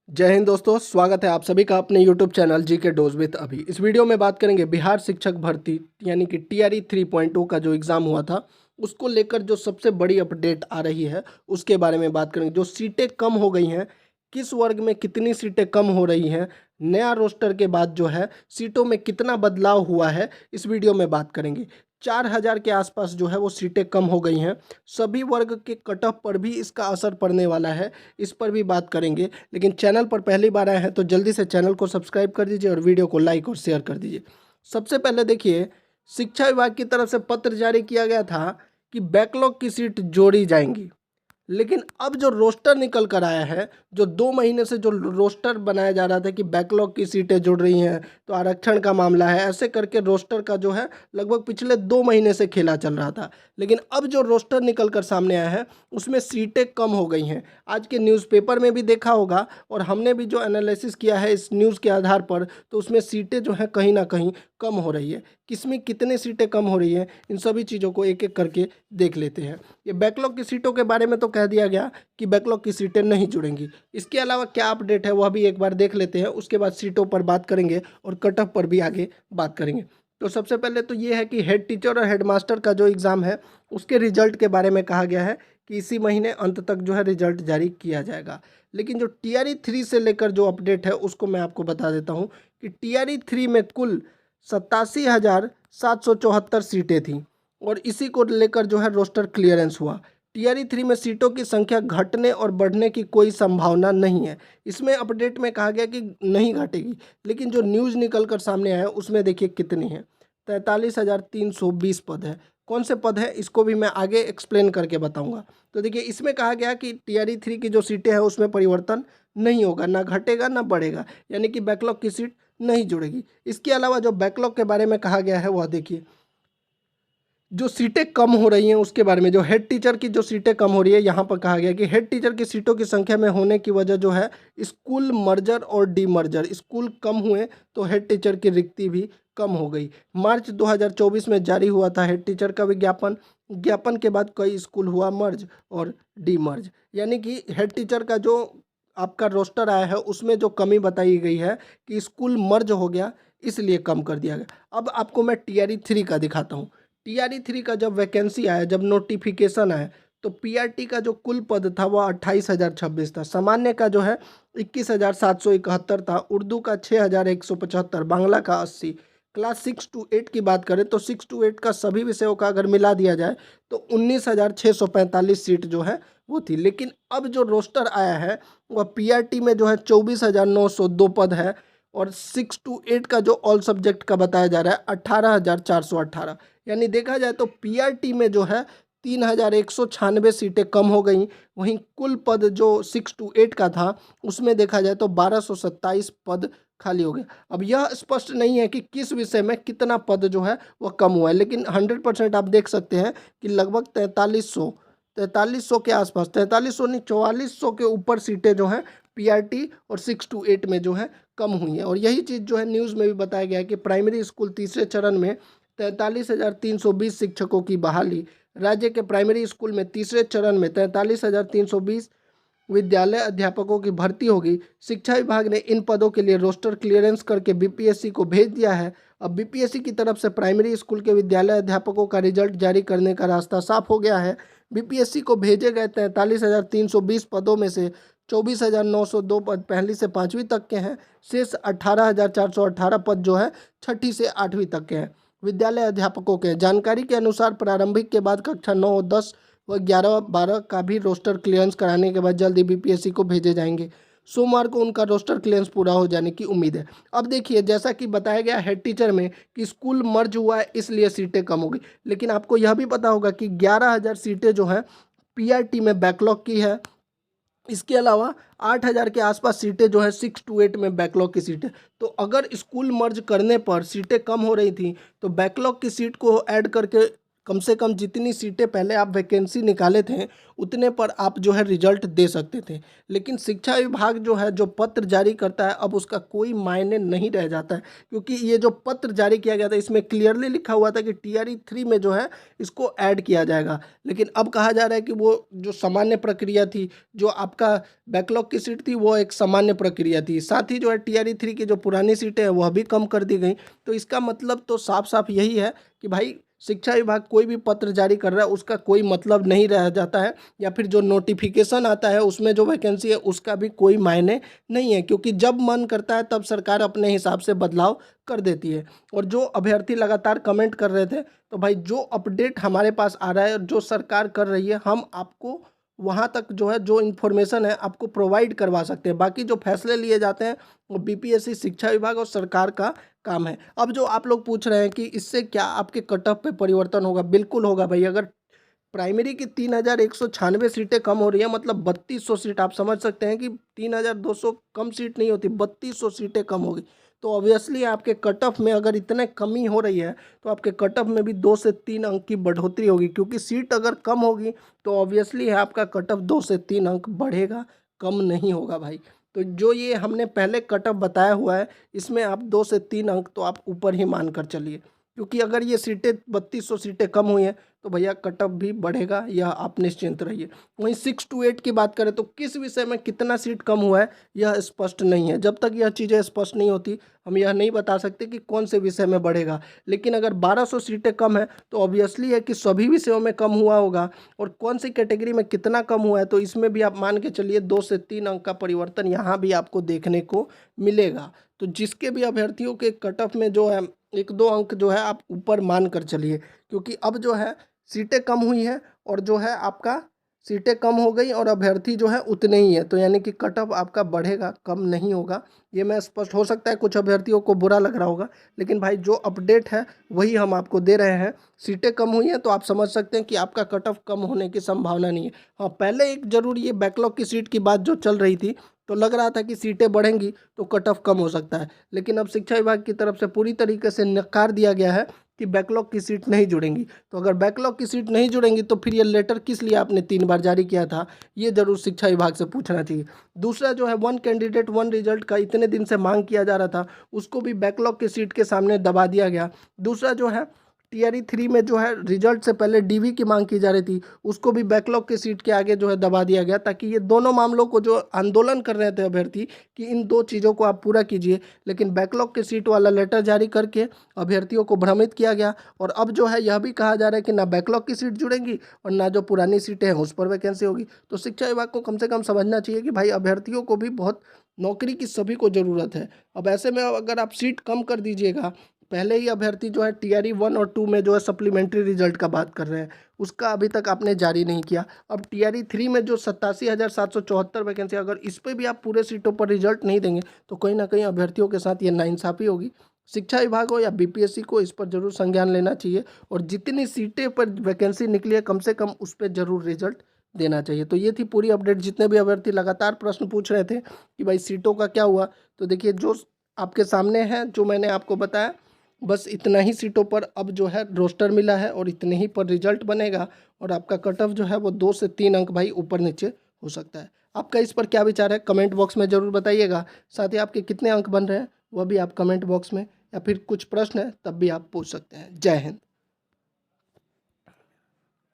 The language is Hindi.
जय हिंद दोस्तों, स्वागत है आप सभी का अपने यूट्यूब चैनल जी के डोज विद अभी। इस वीडियो में बात करेंगे बिहार शिक्षक भर्ती यानी कि टीआरई 3.0 का जो एग्ज़ाम हुआ था उसको लेकर जो सबसे बड़ी अपडेट आ रही है उसके बारे में बात करेंगे। जो सीटें कम हो गई हैं, किस वर्ग में कितनी सीटें कम हो रही हैं, नया रोस्टर के बाद जो है सीटों में कितना बदलाव हुआ है, इस वीडियो में बात करेंगे। 4000 के आसपास जो है वो सीटें कम हो गई हैं। सभी वर्ग के कट ऑफ पर भी इसका असर पड़ने वाला है, इस पर भी बात करेंगे। लेकिन चैनल पर पहली बार आए हैं तो जल्दी से चैनल को सब्सक्राइब कर दीजिए और वीडियो को लाइक और शेयर कर दीजिए। सबसे पहले देखिए, शिक्षा विभाग की तरफ से पत्र जारी किया गया था कि बैकलॉग की सीट जोड़ी जाएंगी। लेकिन अब जो रोस्टर निकल कर आया है, जो 2 महीने से जो रोस्टर बनाया जा रहा था कि बैकलॉग की सीटें जुड़ रही हैं तो आरक्षण का मामला है, ऐसे करके रोस्टर का जो है लगभग पिछले 2 महीने से खेला चल रहा था। लेकिन अब जो रोस्टर निकल कर सामने आया है उसमें सीटें कम हो गई हैं। आज के न्यूज़पेपर में भी देखा होगा और हमने भी जो एनालिसिस किया है इस न्यूज़ के आधार पर, तो उसमें सीटें जो हैं कहीं ना कहीं कम हो रही है। किसमें कितने सीटें कम हो रही हैं, इन सभी चीज़ों को एक एक करके देख लेते हैं। ये बैकलॉग की सीटों के बारे में तो कह दिया गया कि बैकलॉग की सीटें नहीं जुड़ेंगी। इसके अलावा क्या अपडेट है वह भी एक बार देख लेते हैं, उसके बाद सीटों पर बात करेंगे और कट ऑफ पर भी आगे बात करेंगे। तो सबसे पहले तो ये है कि हेड टीचर और हेड मास्टर का जो एग्ज़ाम है उसके रिजल्ट के बारे में कहा गया है कि इसी महीने अंत तक जो है रिजल्ट जारी किया जाएगा। लेकिन जो टीआरई 3 से लेकर जो अपडेट है उसको मैं आपको बता देता हूँ कि टीआरई 3 में कुल 87,774 सीटें थीं और इसी को लेकर जो है रोस्टर क्लियरेंस हुआ। टीआरई 3 में सीटों की संख्या घटने और बढ़ने की कोई संभावना नहीं है। इसमें अपडेट में कहा गया कि नहीं घटेगी, लेकिन जो न्यूज़ निकल कर सामने आया उसमें देखिए कितनी है, 43,320 पद है। कौन से पद है इसको भी मैं आगे एक्सप्लेन करके बताऊंगा। तो देखिए, इसमें कहा गया कि टीआरई 3 की जो सीटें हैं उसमें परिवर्तन नहीं होगा, ना घटेगा ना बढ़ेगा, यानी कि बैकलॉग की सीट नहीं जुड़ेगी। इसके अलावा जो बैकलॉग के बारे में कहा गया है वह देखिए, जो सीटें कम हो रही हैं उसके बारे में। जो हेड टीचर की जो सीटें कम हो रही है, यहाँ पर कहा गया कि हेड टीचर की सीटों की संख्या में होने की वजह जो है स्कूल मर्जर और डीमर्जर, स्कूल कम हुए तो हेड टीचर की रिक्ति भी कम हो गई। मार्च 2024 में जारी हुआ था हेड टीचर का विज्ञापन। ज्ञापन के बाद कई स्कूल हुआ मर्ज और डीमर्ज, यानी कि हेड टीचर का जो आपका रोस्टर आया है उसमें जो कमी बताई गई है कि स्कूल मर्ज हो गया, इसलिए कम कर दिया गया। अब आपको मैं टीआरई 3 का दिखाता हूँ। टीआरई 3 का जब वैकेंसी आया, जब नोटिफिकेशन आया, तो पीआरटी का जो कुल पद था वह 28,026 था। सामान्य का जो है 21,771 था। उर्दू का 6,175, बांग्ला का 80। क्लास 6 to 8 की बात करें तो 6 to 8 का सभी विषयों का अगर मिला दिया जाए तो 19,645 सीट जो है वो थी। लेकिन अब जो रोस्टर आया है वह पीआरटी में जो है 24,902 पद है और 6 to 8 का जो ऑल सब्जेक्ट का बताया जा रहा है 18,418। यानी देखा जाए तो पीआरटी में जो है 3,196 सीटें कम हो गई। वहीं कुल पद जो 6 to 8 का था उसमें देखा जाए तो 1,227 पद खाली हो गए। अब यह स्पष्ट नहीं है कि किस विषय में कितना पद जो है वह कम हुआ है, लेकिन 100% आप देख सकते हैं कि लगभग 4300 के आसपास, 4300 नहीं 4400 के ऊपर सीटें जो हैं पीआरटी और 6 to 8 में जो है कम हुई है। और यही चीज़ जो है न्यूज़ में भी बताया गया है कि प्राइमरी स्कूल तीसरे चरण में 43,320 शिक्षकों की बहाली। राज्य के प्राइमरी स्कूल में तीसरे चरण में 43,320 विद्यालय अध्यापकों की भर्ती होगी। शिक्षा विभाग ने इन पदों के लिए रोस्टर क्लियरेंस करके बीपीएससी को भेज दिया है। अब बीपीएससी की तरफ से प्राइमरी स्कूल के विद्यालय अध्यापकों का रिजल्ट जारी करने का रास्ता साफ हो गया है। बीपीएससी को भेजे गए 43,320 पदों में से 24,902 पद पहली से 5वीं तक के हैं। शेष 18,418 पद जो है 6ठी से 8वीं तक के हैं, विद्यालय अध्यापकों के। जानकारी के अनुसार प्रारंभिक के बाद कक्षा 9, 10 व 11, 12 का भी रोस्टर क्लियरेंस कराने के बाद जल्द ही बीपीएससी को भेजे जाएंगे। सोमवार को उनका रोस्टर क्लियरेंस पूरा हो जाने की उम्मीद है। अब देखिए, जैसा कि बताया गया हेड टीचर में कि स्कूल मर्ज हुआ है इसलिए सीटें कम हो गई, लेकिन आपको यह भी पता होगा कि 11,000 सीटें जो हैं पीआरटी में बैकलॉग की है। इसके अलावा 8,000 के आसपास सीटें जो है 6 to 8 में बैकलॉग की सीटें। तो अगर स्कूल मर्ज करने पर सीटें कम हो रही थी तो बैकलॉग की सीट को ऐड करके कम से कम जितनी सीटें पहले आप वैकेंसी निकाले थे उतने पर आप जो है रिजल्ट दे सकते थे। लेकिन शिक्षा विभाग जो है जो पत्र जारी करता है अब उसका कोई मायने नहीं रह जाता है, क्योंकि ये जो पत्र जारी किया गया था इसमें क्लियरली लिखा हुआ था कि टीआरई 3 में जो है इसको ऐड किया जाएगा। लेकिन अब कहा जा रहा है कि वो जो सामान्य प्रक्रिया थी, जो आपका बैकलॉग की सीट थी वो एक सामान्य प्रक्रिया थी, साथ ही जो है टीआरई 3 की जो पुरानी सीटें हैं वह भी कम कर दी गई। तो इसका मतलब तो साफ साफ यही है कि भाई शिक्षा विभाग कोई भी पत्र जारी कर रहा है उसका कोई मतलब नहीं रह जाता है, या फिर जो नोटिफिकेशन आता है उसमें जो वैकेंसी है उसका भी कोई मायने नहीं है, क्योंकि जब मन करता है तब सरकार अपने हिसाब से बदलाव कर देती है। और जो अभ्यर्थी लगातार कमेंट कर रहे थे, तो भाई जो अपडेट हमारे पास आ रहा है और जो सरकार कर रही है हम आपको वहाँ तक जो है जो इन्फॉर्मेशन है आपको प्रोवाइड करवा सकते हैं। बाकी जो फैसले लिए जाते हैं वो बीपीएससी, शिक्षा विभाग और सरकार का काम है। अब जो आप लोग पूछ रहे हैं कि इससे क्या आपके कट ऑफ पे परिवर्तन होगा, बिल्कुल होगा भाई। अगर प्राइमरी की 3196 सीटें कम हो रही है, मतलब 3200 सीट, आप समझ सकते हैं कि 3200 कम सीट नहीं होती, 3200 सीटें कम होगी। तो ऑब्वियसली आपके कट ऑफ में अगर इतने कमी हो रही है तो आपके कट ऑफ में भी 2 से 3 अंक की बढ़ोतरी होगी, क्योंकि सीट अगर कम होगी तो ऑब्वियसली है आपका कट ऑफ 2 से 3 अंक बढ़ेगा, कम नहीं होगा भाई। तो जो ये हमने पहले कट ऑफ बताया हुआ है इसमें आप 2 से 3 अंक तो आप ऊपर ही मान कर चलिए, क्योंकि अगर ये सीटें 3200 सीटें कम हुई हैं तो भैया कट ऑफ भी बढ़ेगा, यह आप निश्चिंत रहिए। वहीं 6 to 8 की बात करें तो किस विषय में कितना सीट कम हुआ है यह स्पष्ट नहीं है। जब तक यह चीज़ें स्पष्ट नहीं होती हम यह नहीं बता सकते कि कौन से विषय में बढ़ेगा। लेकिन अगर 1200 सीटें कम है तो ऑब्वियसली है कि सभी विषयों में कम हुआ होगा, और कौन सी कैटेगरी में कितना कम हुआ है तो इसमें भी आप मान के चलिए 2 से 3 अंक का परिवर्तन यहाँ भी आपको देखने को मिलेगा। तो जिसके भी अभ्यर्थियों के कट ऑफ में जो है 1-2 अंक जो है आप ऊपर मान कर चलिए, क्योंकि अब जो है सीटें कम हुई हैं और जो है आपका सीटें कम हो गई और अभ्यर्थी जो है उतने ही है, तो यानी कि कट ऑफ आपका बढ़ेगा, कम नहीं होगा। ये मैं स्पष्ट, हो सकता है कुछ अभ्यर्थियों को बुरा लग रहा होगा, लेकिन भाई जो अपडेट है वही हम आपको दे रहे हैं। सीटें कम हुई हैं तो आप समझ सकते हैं कि आपका कट ऑफ कम होने की संभावना नहीं है। हाँ, पहले एक जरूर ये बैकलॉग की सीट की बात जो चल रही थी तो लग रहा था कि सीटें बढ़ेंगी तो कट ऑफ कम हो सकता है, लेकिन अब शिक्षा विभाग की तरफ से पूरी तरीके से नकार दिया गया है कि बैकलॉग की सीट नहीं जुड़ेंगी। तो अगर बैकलॉग की सीट नहीं जुड़ेंगी तो फिर ये लेटर किस लिए आपने 3 बार जारी किया था, ये जरूर शिक्षा विभाग से पूछना चाहिए। दूसरा जो है 1 कैंडिडेट 1 रिजल्ट का इतने दिन से मांग किया जा रहा था, उसको भी बैकलॉग की सीट के सामने दबा दिया गया। दूसरा जो है टीआरई 3 में जो है रिजल्ट से पहले डीवी की मांग की जा रही थी, उसको भी बैकलॉग की सीट के आगे जो है दबा दिया गया, ताकि ये दोनों मामलों को जो आंदोलन कर रहे थे अभ्यर्थी कि इन 2 चीज़ों को आप पूरा कीजिए, लेकिन बैकलॉग की सीट वाला लेटर जारी करके अभ्यर्थियों को भ्रमित किया गया। और अब जो है यह भी कहा जा रहा है कि ना बैकलॉग की सीट जुड़ेंगी और ना जो पुरानी सीटें हैं उस पर वैकेंसी होगी। तो शिक्षा विभाग को कम से कम समझना चाहिए कि भाई अभ्यर्थियों को भी बहुत नौकरी की सभी को ज़रूरत है। अब ऐसे में अगर आप सीट कम कर दीजिएगा, पहले ही अभ्यर्थी जो है टीआरई 1 और 2 में जो है सप्लीमेंट्री रिजल्ट का बात कर रहे हैं, उसका अभी तक आपने जारी नहीं किया। अब टीआरई 3 में जो 87,774 वैकेंसी, अगर इस पर भी आप पूरे सीटों पर रिजल्ट नहीं देंगे तो कहीं ना कहीं अभ्यर्थियों के साथ ये नाइंसाफ़ी होगी। शिक्षा विभाग हो या बीपीएससी को इस पर जरूर संज्ञान लेना चाहिए, और जितनी सीटें पर वैकेंसी निकली है कम से कम उस पर जरूर रिजल्ट देना चाहिए। तो ये थी पूरी अपडेट। जितने भी अभ्यर्थी लगातार प्रश्न पूछ रहे थे कि भाई सीटों का क्या हुआ, तो देखिए जो आपके सामने है, जो मैंने आपको बताया, बस इतना ही सीटों पर अब जो है रोस्टर मिला है और इतने ही पर रिजल्ट बनेगा, और आपका कट ऑफ जो है वो 2 से 3 अंक भाई ऊपर नीचे हो सकता है। आपका इस पर क्या विचार है कमेंट बॉक्स में ज़रूर बताइएगा। साथ ही आपके कितने अंक बन रहे हैं वह भी आप कमेंट बॉक्स में, या फिर कुछ प्रश्न है तब भी आप पूछ सकते हैं। जय हिंद।